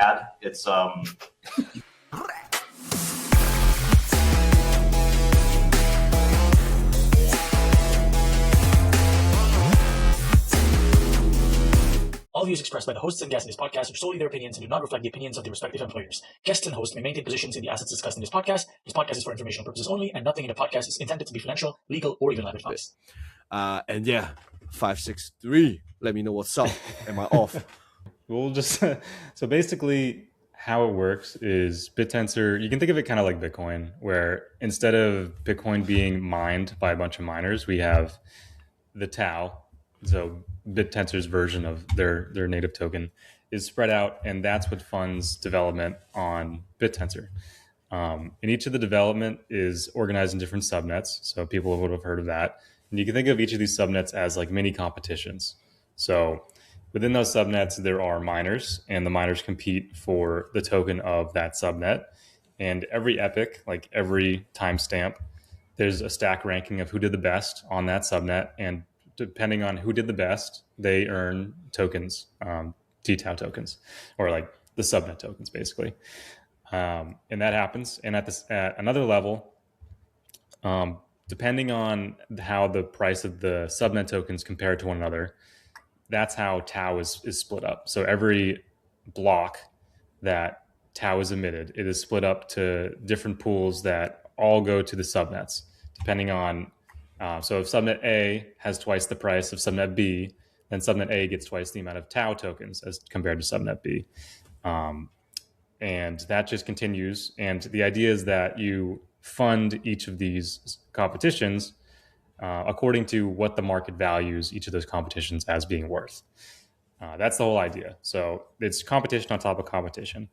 bad. It's All views expressed by the hosts and guests in this podcast are solely their opinions and do not reflect the opinions of their respective employers. Guests and hosts may maintain positions in the assets discussed in this podcast. This podcast is for informational purposes only, and nothing in the podcast is intended to be financial, legal, or even life advice. And yeah, 563. Let me know what's up. Am I off? We'll just so basically how it works is BitTensor, you can think of it kind of like Bitcoin, where instead of Bitcoin being mined by a bunch of miners, we have the TAO. So BitTensor's version of their native token is spread out, and that's what funds development on BitTensor. And each of the development is organized in different subnets, so people would have heard of that. And you can think of each of these subnets as like mini competitions. So within those subnets, there are miners, and the miners compete for the token of that subnet. And every epoch, like every timestamp, there's a stack ranking of who did the best on that subnet, and depending on who did the best, they earn tokens, TAO tokens, or like the subnet tokens, basically. And that happens. And at another level, depending on how the price of the subnet tokens compare to one another, that's how TAO is split up. So every block that TAO is emitted, it is split up to different pools that all go to the subnets, depending on so if subnet A has twice the price of subnet B, then subnet A gets twice the amount of TAO tokens as compared to subnet B. And that just continues. And the idea is that you fund each of these competitions according to what the market values each of those competitions as being worth. That's the whole idea. So it's competition on top of competition.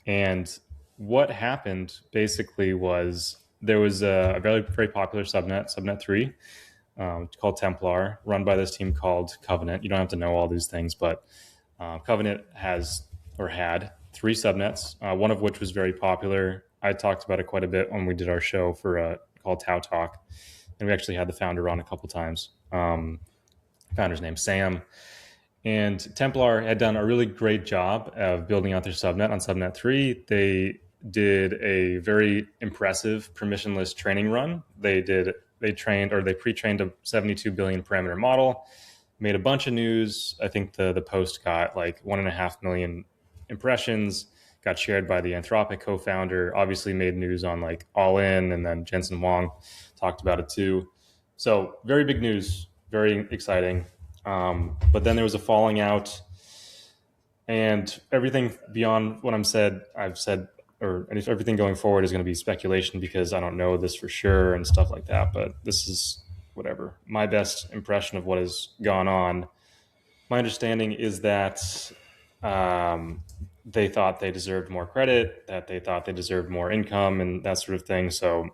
And what happened basically was there was a very, very popular subnet 3, called Templar, run by this team called Covenant. You don't have to know all these things, but Covenant had 3 subnets, one of which was very popular. I talked about it quite a bit when we did our show called TAO Talk, and we actually had the founder on a couple times. Founder's name Sam. And Templar had done a really great job of building out their subnet on subnet 3. They did a very impressive permissionless training run. They pre-trained a 72 billion parameter model, made a bunch of news. I think the post got like 1.5 million impressions, got shared by the Anthropic co-founder, obviously made news on like All In, and then Jensen Huang talked about it too. So very big news, very exciting. But then there was a falling out, and everything beyond what I've said, or everything going forward is going to be speculation because I don't know this for sure and stuff like that. But this is whatever. My best impression of what has gone on. My understanding is that they thought they deserved more credit, that they thought they deserved more income and that sort of thing. So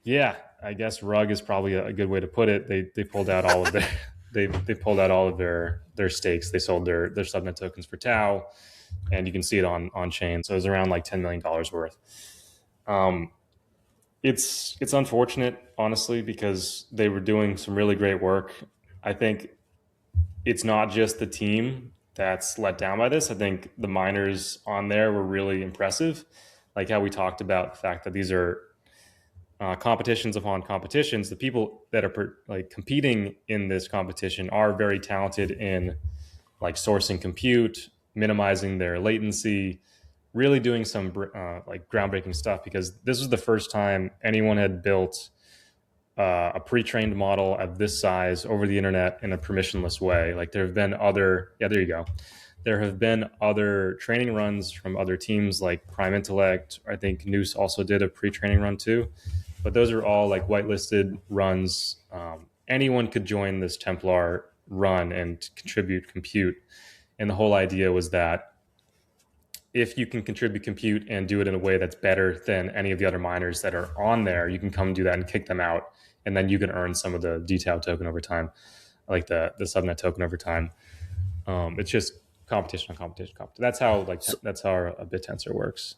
yeah, I guess rug is probably a good way to put it. They pulled out all of their they pulled out all of their stakes. They sold their subnet tokens for TAO. And you can see it on chain. So it was around like $10 million worth. It's unfortunate, honestly, because they were doing some really great work. I think it's not just the team that's let down by this. I think the miners on there were really impressive. Like how we talked about the fact that these are competitions upon competitions. The people that are competing in this competition are very talented in like sourcing compute, minimizing their latency, really doing some groundbreaking stuff, because this was the first time anyone had built a pre-trained model of this size over the internet in a permissionless way. Like there have been there have been other training runs from other teams like Prime Intellect. I think Noose also did a pre-training run too, but those are all like whitelisted runs. Anyone could join this Templar run and contribute compute. And the whole idea was that if you can contribute compute and do it in a way that's better than any of the other miners that are on there, you can come do that and kick them out. And then you can earn some of the TAO token over time, like the subnet token over time. It's just competition on competition. That's how a BitTensor works.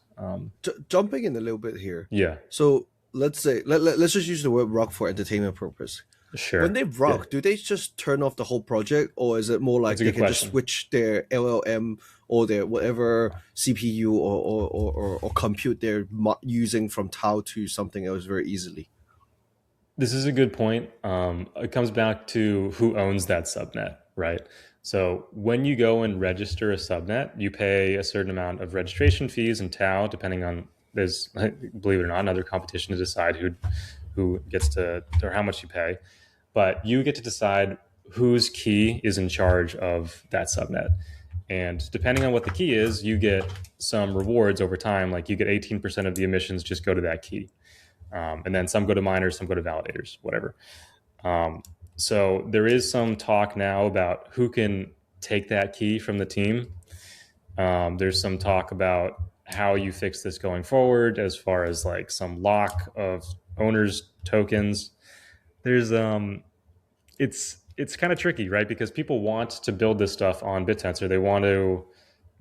Jumping in a little bit here. Yeah. So let's say, let's just use the word rug for entertainment purpose. Sure. When they rug, do they just turn off the whole project, or is it more like they can just switch their LLM or their whatever CPU or compute they're using from TAO to something else very easily. This is a good point. It comes back to who owns that subnet, right? So when you go and register a subnet, you pay a certain amount of registration fees and TAO, depending on, there's, believe it or not, another competition to decide who gets to, or how much you pay. But you get to decide whose key is in charge of that subnet. And depending on what the key is, you get some rewards over time. Like you get 18% of the emissions just go to that key. And then some go to miners, some go to validators, whatever. So there is some talk now about who can take that key from the team. There's some talk about how you fix this going forward, as far as like some lock of owners' tokens. There's it's kind of tricky, right? Because people want to build this stuff on BitTensor. They want to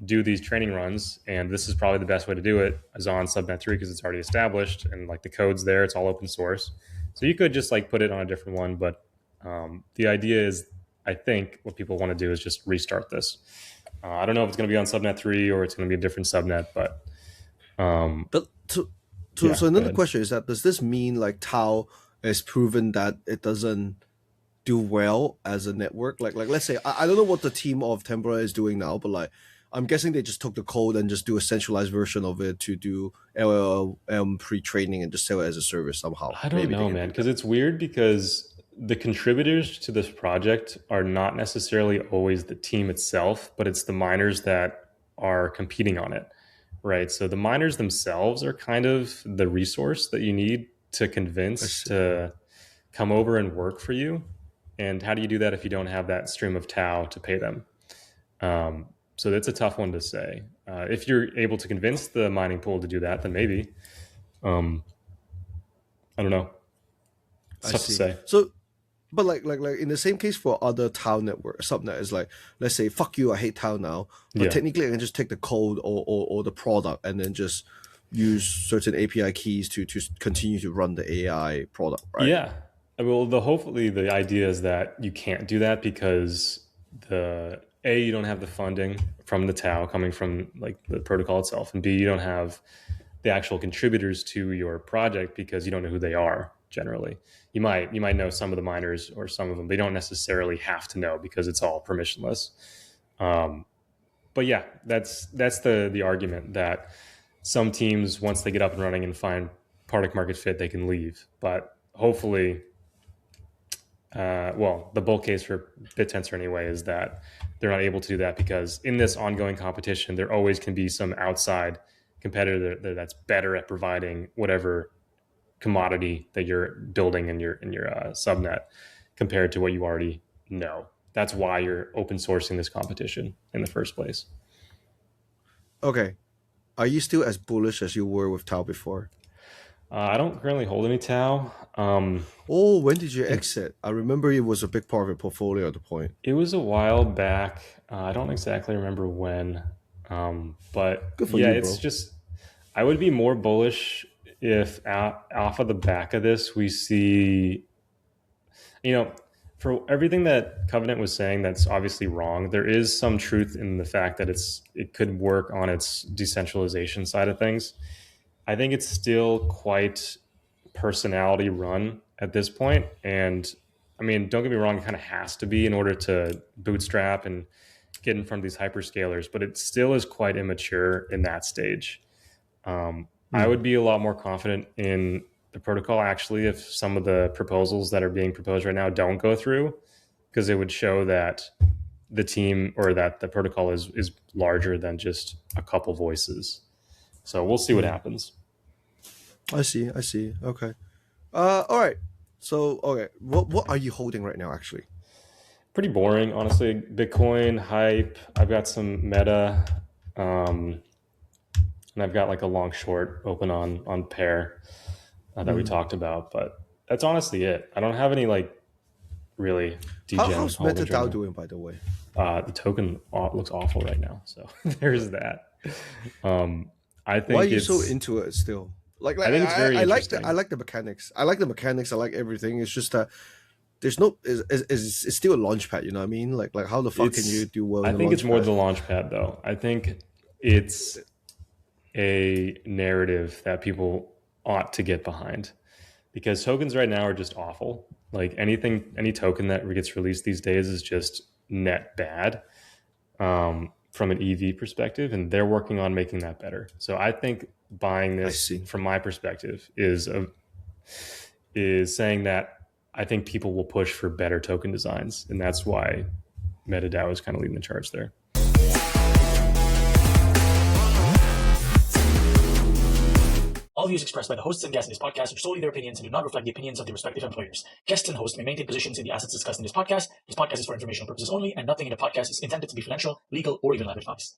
do these training runs, and this is probably the best way to do it is on Subnet 3 because it's already established and like the code's there, it's all open source. So you could just like put it on a different one, but the idea is, I think what people want to do is just restart this. I don't know if it's going to be on Subnet 3 or it's going to be a different subnet, but so another question is that, does this mean like TAO has proven that it doesn't do well as a network? Like let's say, I don't know what the team of Templar is doing now, but like I'm guessing they just took the code and just do a centralized version of it to do LLM pre-training and just sell it as a service somehow. I don't know, man, because it's weird because the contributors to this project are not necessarily always the team itself, but it's the miners that are competing on it, right? So the miners themselves are kind of the resource that you need to convince to come over and work for you. And how do you do that if you don't have that stream of TAO to pay them? So that's a tough one to say. If you're able to convince the mining pool to do that, then maybe. I don't know. It's tough to say. So, but like in the same case for other TAO network subnet is like, let's say, fuck you, I hate TAO now. But technically I can just take the code or the product and then just use certain API keys to continue to run the AI product, right? Yeah. Well, hopefully the idea is that you can't do that because you don't have the funding from the TAO coming from like the protocol itself, and B, you don't have the actual contributors to your project because you don't know who they are. Generally, you might know some of the miners or some of them. They don't necessarily have to know because it's all permissionless. But yeah, that's the argument that some teams, once they get up and running and find product market fit, they can leave. But hopefully, the bull case for BitTensor anyway is that they're not able to do that because in this ongoing competition, there always can be some outside competitor that's better at providing whatever commodity that you're building in your subnet compared to what you already know. That's why you're open sourcing this competition in the first place. Okay. Are you still as bullish as you were with TAO before? I don't currently hold any TAO. When did you exit? I remember it was a big part of your portfolio at the point. It was a while back. I don't exactly remember when. But good for yeah, you, it's bro. just, I would be more bullish if off of the back of this, we see, for everything that Covenant was saying, that's obviously wrong. There is some truth in the fact that it could work on its decentralization side of things. I think it's still quite personality run at this point. And I mean, don't get me wrong, it kind of has to be in order to bootstrap and get in front of these hyperscalers, but it still is quite immature in that stage. I would be a lot more confident in the protocol actually if some of the proposals that are being proposed right now don't go through, because it would show that the team or that the protocol is larger than just a couple voices. So we'll see what happens. I see. Okay. All right. So, okay. What are you holding right now, actually? Pretty boring, honestly. Bitcoin, hype. I've got some Meta. And I've got like a long short open on pair that we talked about. But that's honestly it. I don't have any like really degen. How's Meta DAO doing, by the way? The token looks awful right now. So there's that. I think Why are you so into it still? Like I think it's very interesting. I like the mechanics. I like the mechanics. I like everything. It's just that there's no it's still a launch pad, you know what I mean? Like how the fuck can you do well? I in a think it's launch more pad? the launch pad, though. I think it's a narrative that people ought to get behind, because tokens right now are just awful. Like any token that gets released these days is just net bad from an EV perspective, and they're working on making that better. So I think buying this, from my perspective, is saying that I think people will push for better token designs, and that's why MetaDAO is kind of leading the charge there. All views expressed by the hosts and guests in this podcast are solely their opinions and do not reflect the opinions of their respective employers. Guests and hosts may maintain positions in the assets discussed in this podcast. This podcast is for informational purposes only, and nothing in the podcast is intended to be financial, legal, or even life advice.